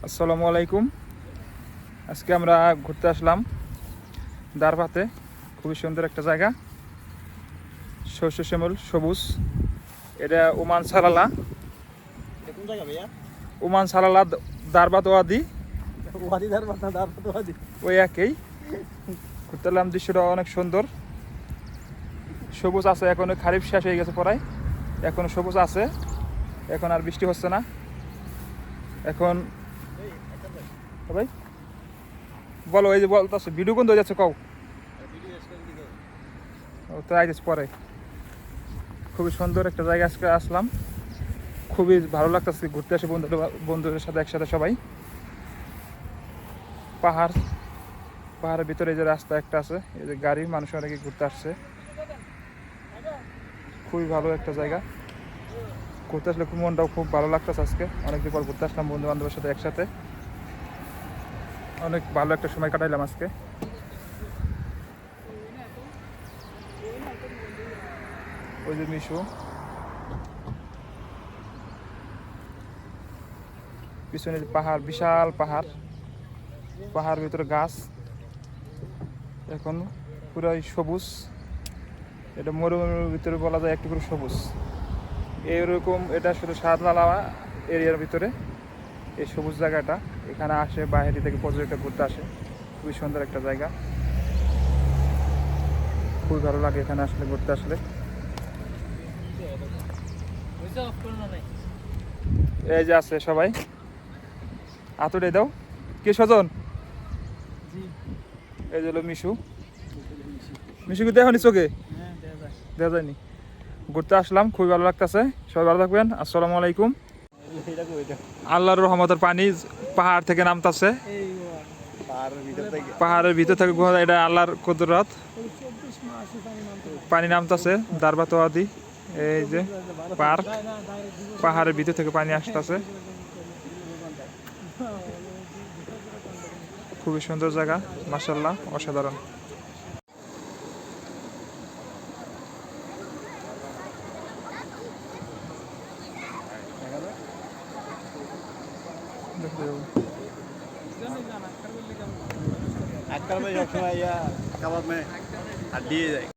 আসসালামু আলাইকুম। আজকে আমরা ঘুরতে আসলাম দারবাতে। খুবই সুন্দর একটা জায়গা, শস্য শ্যামল সবুজ। এটা ওমান সালালা। কোন জায়গা ভাইয়া? ওমান সালালা দারবাত ওয়াদি, ওয়াদি দারবাত না দারবাত ওয়াদি? ওই একই। ঘুরতে এলাম, দৃশ্যটা অনেক সুন্দর, সবুজ আছে। এখন খারিফ শেষ হয়ে গেছে পড়ায়, এখন সবুজ আছে, এখন আর বৃষ্টি হচ্ছে না। এখন ভাই বলো, এই যে বলতেছে ভিডিও কোন যাচ্ছে কও। ও তো আইতেছে পরে। খুবই সুন্দর একটা জায়গা আজকে আসলাম, খুবই ভালো লাগতেছে ঘুরতে আসে বন্ধুদের সাথে একসাথে সবাই। পাহাড়ের ভিতরে এই যে রাস্তা একটা আছে, এই যে গাড়ি, মানুষ অনেকে ঘুরতে আসছে। খুবই ভালো একটা জায়গা, ঘুরতে আসলে খুব মনটাও খুব ভালো লাগতেছে। আজকে অনেকদিন পর ঘুরতে আসলাম বন্ধু বান্ধবের সাথে একসাথে, অনেক ভালো একটা সময় কাটাইলাম আজকে। ওই যে মিশু, পিছনে পাহাড়, বিশাল পাহাড়, পাহাড়ের ভিতরে গাছ, এখন পুরাই সবুজ। এটা মরুভূমির ভিতরে বলা যায় একটু করে সবুজ। এইরকম এটা শুধু সাদনালা এরিয়ার ভিতরে এই সবুজ জায়গাটা। এখানে আসে বাইরে থেকে পর্যটক ঘুরতে আসে, খুবই সুন্দর একটা জায়গা, খুবই ভালো লাগে এখানে আসলে ঘুরতে আসলে। এই যে আছে সবাই, আতুরে দাও। কে স্বজন? এই যে হলো মিশু। মিশুকে দেখো নি চোখে? দেখা যায়নি। ঘুরতে আসলাম, খুবই ভালো লাগতেছে। সবাই ভালো থাকবেন। আসসালামু আলাইকুম। আল্লাহর রহমতের পানি পাহাড় থেকে নামতেছে, পাহাড়ের ভিতর থেকে গুহা, এটা আল্লাহর কুদরত। পানি নামতেছে দারবাত ওয়াদি, এই যে পার্ক, পাহাড়ের ভিতর থেকে পানি আসতেছে। খুবই সুন্দর জায়গা, মাশাআল্লাহ, অসাধারণ। আজকাল ভাই সবসময় কাবাব মে হাড্ডি যায়।